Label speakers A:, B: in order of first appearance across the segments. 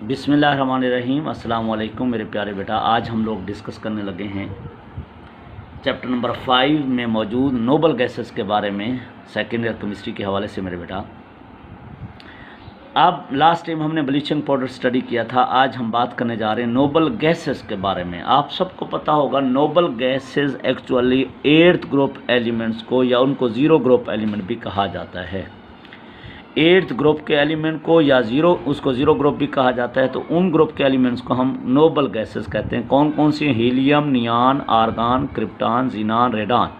A: बिस्मिल्लाहिर्रहमानिर्रहीम। अस्सलाम वालेकुम मेरे प्यारे बेटा। आज हम लोग डिस्कस करने लगे हैं चैप्टर नंबर 5 में मौजूद नोबल गैसेस के बारे में, सेकेंड ईयर केमिस्ट्री के हवाले से मेरे बेटा। अब लास्ट टाइम हमने ब्लीचिंग पाउडर स्टडी किया था, आज हम बात करने जा रहे हैं नोबल गैसेस के बारे में। आप सबको पता होगा noble gases actually 8th group elements को या उनको ज़ीरो ग्रुप एलिमेंट भी कहा जाता है। 8th ग्रुप के एलिमेंट को या उसको ज़ीरो ग्रुप भी कहा जाता है। तो उन ग्रुप के एलिमेंट्स को हम नोबल गैसेस कहते हैं। कौन कौन सी? Helium, नियान, argon, krypton, xenon, radon.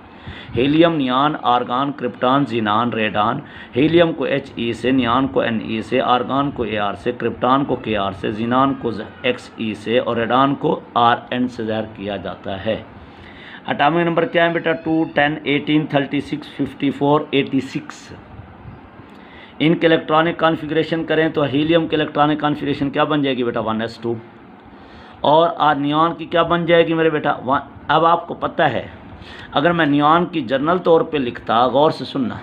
A: Helium, नियान, argon, krypton, xenon, radon. Helium को He से, नियान को Ne से, आर्गान को Ar से, क्रिप्टॉन को Kr से, जीनान को Xe से और रेडान को Rn से ज़ाहिर किया जाता है। एटॉमिक नंबर क्या है बेटा? 2, 10, 18, 36, 54, 86। इनके इलेक्ट्रॉनिक कॉन्फ़िगरेशन करें तो हीलियम के इलेक्ट्रॉनिक कॉन्फ़िगरेशन क्या बन जाएगी बेटा? 1s2। और नियॉन की क्या बन जाएगी मेरे बेटा? 1। अब आपको पता है अगर मैं नियॉन की जनरल तौर पे लिखता, गौर से सुनना,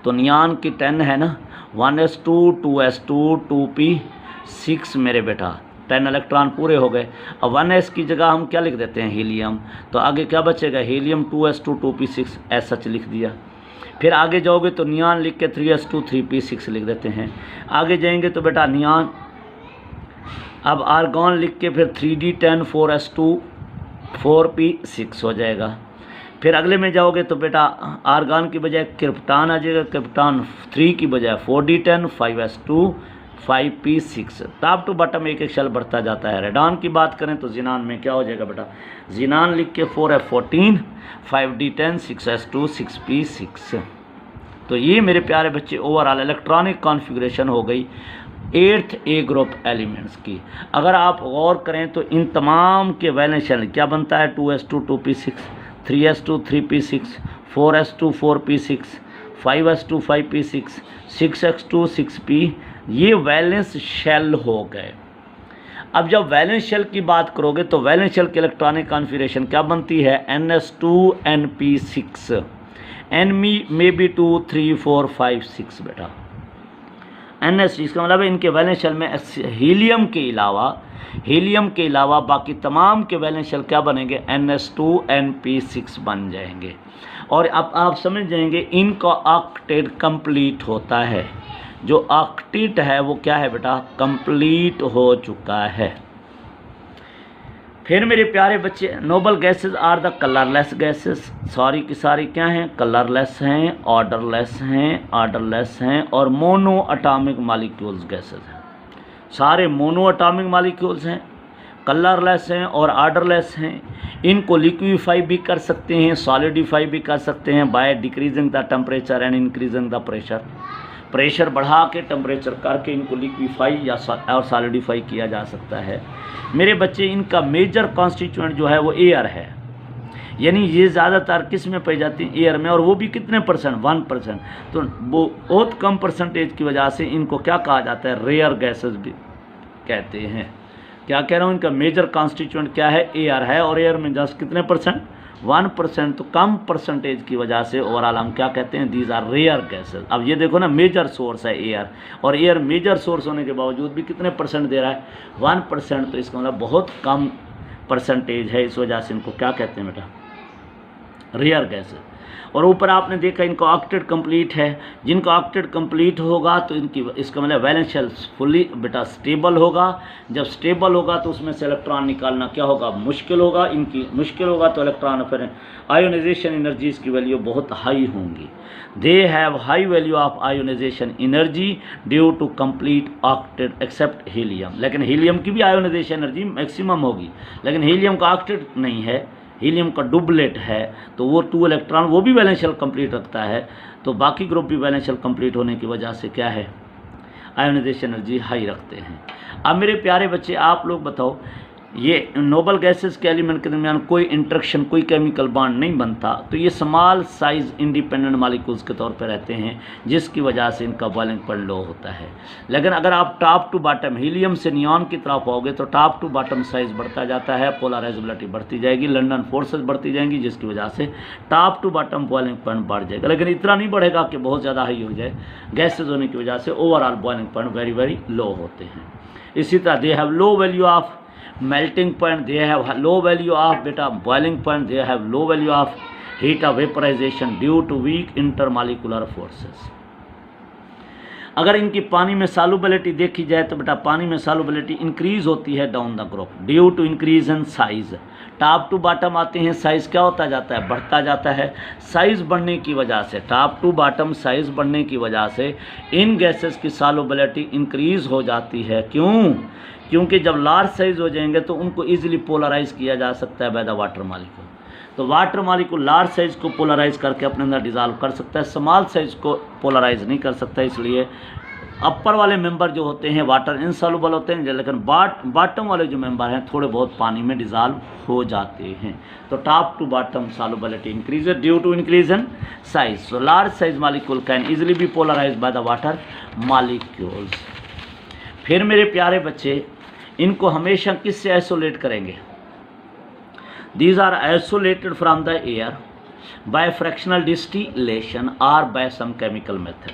A: तो नियॉन की 10 है ना, 1s2, 2s2, 2p6 मेरे बेटा, 10 इलेक्ट्रॉन पूरे हो गए। अब 1s की जगह हम क्या लिख देते हैं? हीलियम। तो आगे क्या बचेगा? हीलियम 2s2, 2p6 ऐसा लिख दिया। फिर आगे जाओगे तो नियॉन लिख के 3s2, 3p6 लिख देते हैं। आगे जाएंगे तो बेटा नियॉन, अब आर्गॉन लिख के फिर 3d10, 4s2, 4p6 हो जाएगा। फिर अगले में जाओगे तो बेटा आर्गॉन की बजाय क्रिप्टॉन आ जाएगा, क्रिप्टॉन 3 की बजाय 4d10, 5s2, 5p6। Top to bottom एक एक शेल बढ़ता जाता है। रेडान की बात करें तो जीनान में क्या हो जाएगा बेटा? जीनान लिख के 4f14, 5d10, 6s2, 6p6। तो ये मेरे प्यारे बच्चे ओवरऑल इलेक्ट्रॉनिक कॉन्फ़िगरेशन हो गई 8th ए ग्रुप एलिमेंट्स की। अगर आप गौर करें तो इन तमाम के वैलेंस शेल क्या बनता है? 2s2, 2p6, 3s2, 3p6, 4s2, 4p6, 5s2, 5p6, 6s2, 6p, ये वैलेंस शेल हो गए। अब जब वैलेंस शेल की बात करोगे तो वैलेंस शेल की इलेक्ट्रॉनिक कॉन्फ़िगरेशन क्या बनती है? ns2, np6, n में भी 2, 3, 4, 5, 6 बेटा। ns इसका मतलब है इनके वैलेंस शेल में हीलियम के अलावा बाकी तमाम के वैलेंस शेल क्या बनेंगे? ns2, np6 बन जाएंगे। और अब आप समझ जाएंगे इनका ऑक्टेट कंप्लीट होता है। जो ऑक्टेट है वो क्या है बेटा? कंप्लीट हो चुका है। फिर मेरे प्यारे बच्चे noble gases are the colourless gases. सारी की सारी क्या हैं? कलरलेस हैं, ऑर्डरलेस हैं और मोनो अटामिक मॉलिक्यूल्स गैसेस हैं। सारे मोनो अटामिक मॉलिक्यूल्स हैं, कलरलेस हैं और ऑर्डरलेस हैं। इनको लिक्विफाई भी कर सकते हैं, सॉलिडिफाई भी कर सकते हैं by decreasing the temperature and increasing the pressure. Pressure बढ़ा के टेम्परेचर करके इनको लिक्विफाई या और सॉलिडिफाई किया जा सकता है। मेरे बच्चे इनका मेजर कॉन्स्टिट्यूएंट जो है वो एयर है, यानी ये ज़्यादातर किस में पाई जाती है? एयर में। और वो भी कितने परसेंट? 1%। तो वो बहुत कम परसेंटेज की वजह से इनको क्या कहा जाता है? रेयर गैसेस भी कहते हैं। क्या कह रहा हूँ? इनका मेजर कॉन्स्टिट्यूएंट क्या है? एयर है। और एयर में जस्ट कितने परसेंट? 1%। तो कम परसेंटेज की वजह से ओवरऑल हम क्या कहते हैं? These are rare gases. अब ये देखो ना, मेजर सोर्स है एयर, और एयर मेजर सोर्स होने के बावजूद भी कितने परसेंट दे रहा है? 1%। तो इसका मतलब बहुत कम परसेंटेज है, इस वजह से इनको क्या कहते हैं बेटा? Rare gases. और ऊपर आपने देखा इनका ऑक्टेट कंप्लीट है। जिनका ऑक्टेट कंप्लीट होगा तो इनकी, इसका मतलब वैलेंस शेल फुली बेटा स्टेबल होगा। जब स्टेबल होगा तो उसमें से इलेक्ट्रॉन निकालना क्या होगा? मुश्किल होगा। इनकी मुश्किल होगा तो इलेक्ट्रॉन फिर आयोनाइजेशन एनर्जीज की वैल्यू बहुत हाई होंगी। They have high value of ionisation energy due to complete octet except helium. लेकिन हीलियम की भी आयोनाइजेशन एनर्जी मैक्सिमम होगी, लेकिन हीलियम का ऑक्टेट नहीं है, हीलियम का डुबलेट है। तो वो 2 इलेक्ट्रॉन वो भी वैलेंस शेल कंप्लीट रखता है। तो बाकी ग्रुप भी वैलेंस शेल कंप्लीट होने की वजह से क्या है? आयोनाइजेशन एनर्जी हाई रखते हैं। अब मेरे प्यारे बच्चे आप लोग बताओ, ये नोबल गैसेस के एलिमेंट के दरमियान कोई इंटरेक्शन, कोई केमिकल बॉन्ड नहीं बनता, तो ये स्मॉल साइज इंडिपेंडेंट मॉलिक्यूल्स के तौर पे रहते हैं, जिसकी वजह से इनका बॉइलिंग पॉइंट लो होता है। लेकिन अगर आप टॉप टू बॉटम हीलियम से नियॉन की तरफ आओगे तो टॉप टू बॉटम साइज बढ़ता जाता है, पोलराइजेबिलिटी बढ़ती जाएगी, लंदन फोर्सेस बढ़ती जाएंगी, जिसकी वजह से top to bottom boiling point बढ़ जाएगा। लेकिन इतना नहीं बढ़ेगा कि बहुत ज़्यादा हाई हो जाए। गैसेज होने की वजह से overall boiling point very very low होते हैं। इसी तरह they have low value of melting point, they have low value of beta boiling point, they have low value of heat of vaporization due to weak intermolecular forces। अगर इनकी पानी में solubility देखी जाए तो बेटा पानी में सॉल्युबिलिटी इंक्रीज होती है down the group due to increase in size. Top to bottom आते हैं, साइज क्या होता जाता है, बढ़ता जाता है। साइज बढ़ने की वजह से, टॉप टू बॉटम साइज बढ़ने की वजह से इन गैसेस की सॉल्युबिलिटी इंक्रीज हो जाती है। क्यों? क्योंकि जब लार्ज साइज हो जाएंगे तो उनको इजीली पोलराइज किया जा सकता है बाय द वाटर मॉलिक्यूल। तो वाटर मॉलिक्यूल लार्ज साइज को पोलराइज करके अपने अंदर डिजॉल्व कर सकता है, स्मॉल साइज को पोलराइज नहीं कर सकता। इसलिए अपर वाले मेंबर जो होते हैं वाटर इनसॉल्युबल होते हैं, लेकिन बॉटम वाले जो मेंबर हैं थोड़े बहुत पानी में डिजॉल्व हो जाते हैं। तो top to bottom solubility increases due to increase in size. So large size molecule can easily be polarise by the water molecules. फिर मेरे प्यारे बच्चे, इनको हमेशा किससे आइसोलेट करेंगे? These are isolated from the air by fractional distillation और by some chemical method.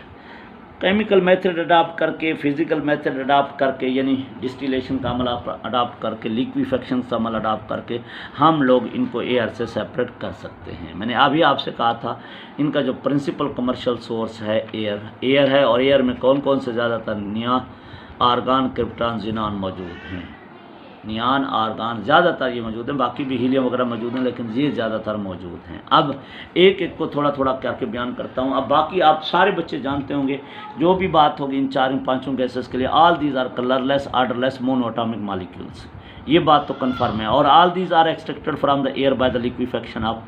A: Chemical method adopt करके, फिजिकल मेथड अडॉप्ट करके, यानी डिस्टिलेशन का अमल अडॉप्ट करके, लिक्विफेक्शन का अमल अडॉप्ट करके हम लोग इनको एयर से सेपरेट कर सकते हैं। मैंने अभी आपसे कहा था इनका जो प्रिंसिपल कमर्शियल सोर्स है एयर है, और एयर में कौन कौन से ज़्यादातर नियॉन, आर्गन, क्रिप्टॉन, ज़ीनॉन मौजूद हैं। नियॉन, आर्गन ज़्यादातर ये मौजूद हैं, बाकी भी हीलियम वगैरह मौजूद हैं, लेकिन ये ज़्यादातर मौजूद हैं। अब एक एक को थोड़ा थोड़ा करके बयान करता हूँ। अब बाकी आप सारे बच्चे जानते होंगे, जो भी बात होगी इन चारों पांचों गैसेस के लिए, all these are colourless, odourless, monoatomic molecules, ये बात तो कन्फर्म है। और all these are extracted from the air by the liquefaction of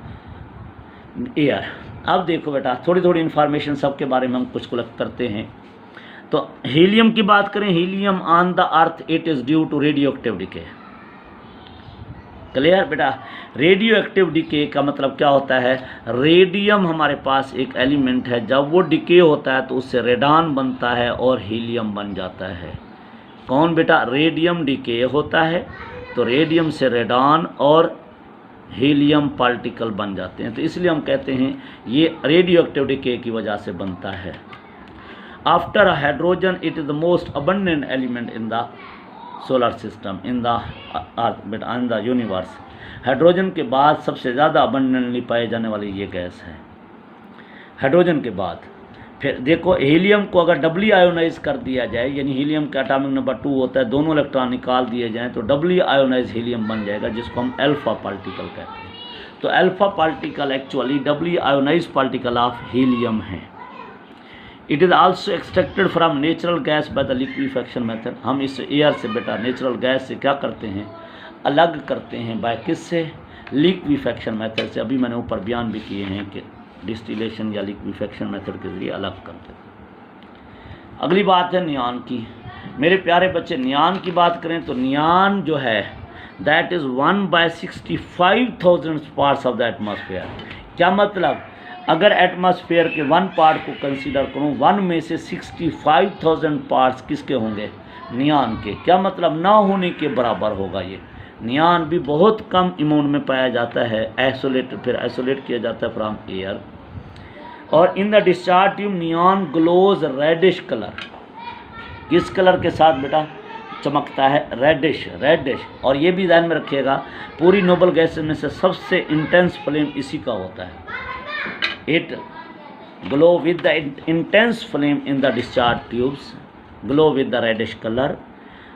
A: air. अब देखो बेटा, थोड़ी थोड़ी इन्फॉर्मेशन सबके बारे में हम कुछ कलेक्ट करते हैं। तो हीलियम की बात करें, helium on the earth it is due to radioactive decay. Clear बेटा? रेडियो एक्टिव डिके का मतलब क्या होता है? रेडियम हमारे पास एक एलिमेंट है, जब वो डिके होता है तो उससे रेडॉन बनता है और हीलियम बन जाता है। कौन बेटा? रेडियम डिके होता है तो रेडियम से रेडॉन और हीलियम पार्टिकल बन जाते हैं, तो इसलिए हम कहते हैं ये रेडियो एक्टिव डिके की वजह से बनता है। After hydrogen, it is the most abundant element in the solar system, in the earth, in the universe। Hydrogen के बाद सबसे ज़्यादा अबंडेंटली पाए जाने वाली ये गैस है, हाइड्रोजन के बाद। फिर देखो, हीलियम को अगर डबली आयोनाइज कर दिया जाए, यानी हीलियम का एटॉमिक नंबर 2 होता है, दोनों इलेक्ट्रॉन निकाल दिए जाएँ तो डबली आयोनाइज हीलियम बन जाएगा, जिसको हम अल्फा पार्टिकल कहते हैं। तो alpha particle actually doubly ionise particle of helium है। It is also extracted from natural gas by the liquefaction method. हम इस एयर से बेटा नेचुरल गैस से क्या करते हैं? अलग करते हैं। बाय किससे? लिक्विफेक्शन मेथड से। अभी मैंने ऊपर बयान भी किए हैं कि डिस्टिलेशन या लिक्विफेक्शन मेथड के जरिए अलग करते हैं। अगली बात है नियॉन की। मेरे प्यारे बच्चे, नियॉन की बात करें तो नियॉन जो है that is 1/65,000 parts of the atmosphere. क्या मतलब? अगर एटमॉस्फेयर के 1 पार्ट को कंसीडर करूं, 1 में से 65,000 पार्ट्स किसके होंगे? नियॉन के। क्या मतलब? ना होने के बराबर होगा ये। नियॉन भी बहुत कम अमाउंट में पाया जाता है, फिर आइसोलेट किया जाता है फ्रॉम एयर। और in the discharge tube neon glows reddish colour. किस कलर के साथ बेटा चमकता है? रेडिश। और ये भी ध्यान में रखिएगा, पूरी नोबल गैसेस में से सबसे इंटेंस फ्लेम इसी का होता है। It glow with the intense flame in the discharge tubes, glow with the reddish color।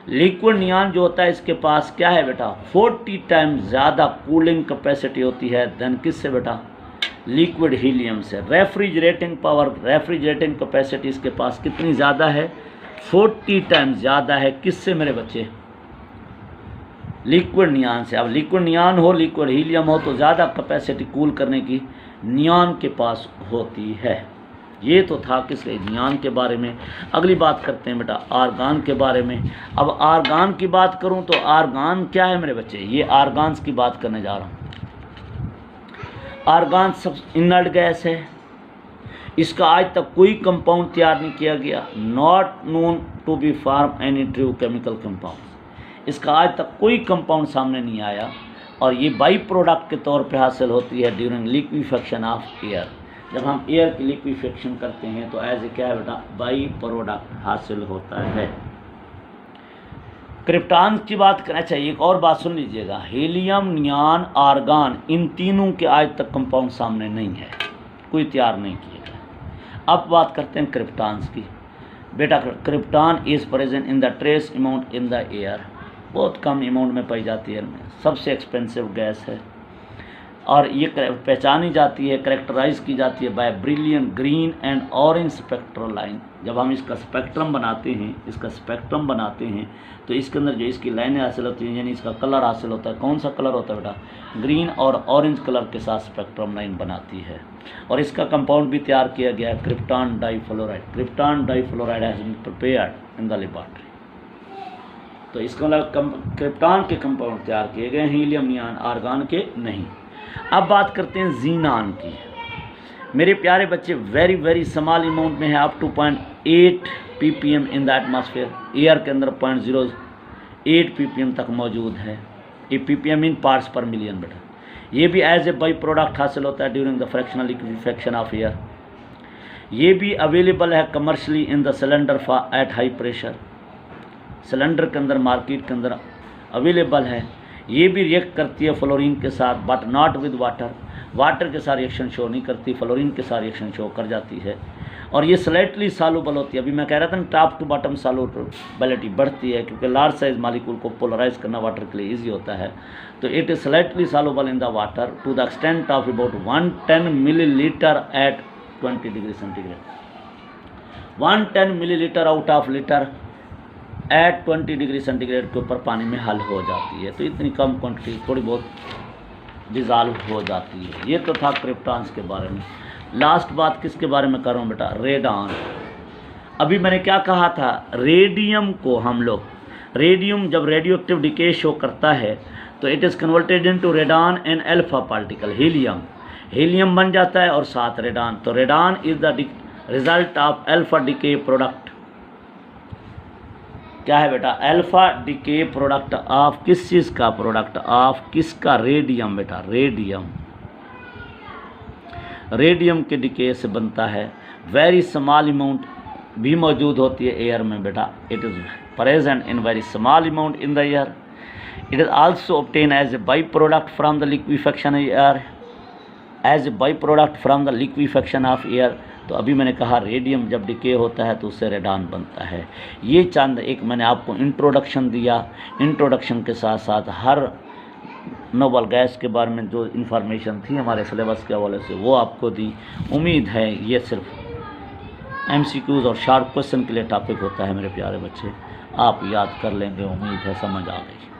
A: Liquid neon जो होता है इसके पास क्या है बेटा? 40 टाइम्स ज़्यादा कूलिंग कैपेसिटी होती है देन किससे बेटा? लिक्विड हीलियम से। रेफ्रिजरेटिंग पावर, रेफ्रिजरेटिंग कैपेसिटी इसके पास कितनी ज़्यादा है? 40 टाइम्स ज़्यादा है। किससे मेरे बच्चे? लिक्विड नियॉन से। अब लिक्विड नियॉन हो, लिक्विड हीलियम हो, तो ज़्यादा कैपेसिटी कूल करने की नियॉन के पास होती है। ये तो था किसके, नियान के बारे में। अगली बात करते हैं बेटा आर्गान के बारे में। अब आर्गान की बात करूं तो आर्गान क्या है मेरे बच्चे, ये आर्गान्स की बात करने जा रहा हूं। आर्गान सब इनर्ट गैस है, इसका आज तक कोई कंपाउंड तैयार नहीं किया गया, not known to be form any true chemical compound. इसका आज तक कोई कंपाउंड सामने नहीं आया, और ये बाई प्रोडक्ट के तौर पे हासिल होती है ड्यूरिंग लिक्विफेक्शन ऑफ एयर। जब हम एयर की लिक्विफेक्शन करते हैं तो एज ए क्या है बेटा, बाई प्रोडक्ट हासिल होता है। क्रिप्टॉन की बात करना चाहिए, एक और बात सुन लीजिएगा, हीलियम, नियान, आर्गान, इन तीनों के आज तक कंपाउंड सामने नहीं है, कोई तैयार नहीं किया गया। अब बात करते हैं क्रिप्टॉन्स की। बेटा krypton is present in the trace amount in the air, बहुत कम अमाउंट में पाई जाती है, सबसे एक्सपेंसिव गैस है, और ये पहचानी जाती है, करेक्टराइज की जाती है by brilliant green and orange spectral line. जब हम इसका स्पेक्ट्रम बनाते हैं, तो इसके अंदर जो इसकी लाइनें हासिल होती हैं, यानी इसका कलर हासिल होता है, कौन सा कलर होता है बेटा, ग्रीन और ऑरेंज कलर के साथ स्पेक्ट्रम लाइन बनाती है। और इसका कंपाउंड भी तैयार किया गया है, krypton difluoride. Krypton difluoride has been prepared in the laboratory. तो इसका मतलब क्रिप्टॉन के कंपाउंड तैयार किए गए, हीलियम, नियान, आर्गान के नहीं। अब बात करते हैं जीनान की। मेरे प्यारे बच्चे, वेरी वेरी स्मॉल अमाउंट में है, up to 0.8 ppm in the atmosphere. Air के अंदर 0.08 ppm तक मौजूद है। ये ppm in parts per million बेटा। ये भी एज ए बाई प्रोडक्ट हासिल होता है during the fractional liquefaction of air. ये भी अवेलेबल है commercially in the cylinder for at high pressure. Cylinder के अंदर, मार्केट के अंदर अवेलेबल है। ये भी रिएक्ट करती है फ्लोरीन के साथ, but not with water. Water के साथ रिएक्शन शो नहीं करती, फ्लोरीन के साथ रिएक्शन शो कर जाती है। और ये स्लाइटली सॉल्युबल होती है। अभी मैं कह रहा था ना, टॉप टू बॉटम सॉल्युबिलिटी बढ़ती है, क्योंकि लार्ज साइज मॉलिक्यूल को पोलराइज करना वाटर के लिए ईजी होता है। तो it is slightly soluble in the water to the extent of about 110 millilitre at 20 degree centigrade. 110 millilitre out of litre at 20 degree centigrade के ऊपर पानी में हल हो जाती है। तो इतनी कम क्वांटिटी थोड़ी बहुत डिज़ाल्व हो जाती है। ये तो था क्रिप्टॉन्स के बारे में। लास्ट बात किसके बारे में कर रहा हूँ बेटा, रेडॉन। अभी मैंने क्या कहा था, रेडियम को हम लोग, रेडियम जब रेडियो एक्टिव डिके शो करता है तो it is converted into radon and alpha particle, helium. Helium बन जाता है और साथ रेडॉन। तो radon is the result of alpha decay product. क्या है बेटा, अल्फा डिके प्रोडक्ट ऑफ किस चीज़ का, प्रोडक्ट ऑफ किसका, रेडियम बेटा, रेडियम। रेडियम के डिके से बनता है। वेरी स्मॉल अमाउंट भी मौजूद होती है एयर में बेटा। It is present in very small amount in the air. It is also obtain as a by product from the liquefaction air, as a by product from the liquefaction of air. तो अभी मैंने कहा radium जब decay होता है तो उससे radon बनता है। ये चंद एक मैंने आपको इंट्रोडक्शन दिया। इंट्रोडक्शन के साथ साथ हर नोबल गैस के बारे में जो इन्फॉर्मेशन थी हमारे सिलेबस के हवाले से वो आपको दी। उम्मीद है ये सिर्फ MCQs और शार्ट क्वेश्चन के लिए टॉपिक होता है मेरे प्यारे बच्चे, आप याद कर लेंगे, उम्मीद है समझ आ गई।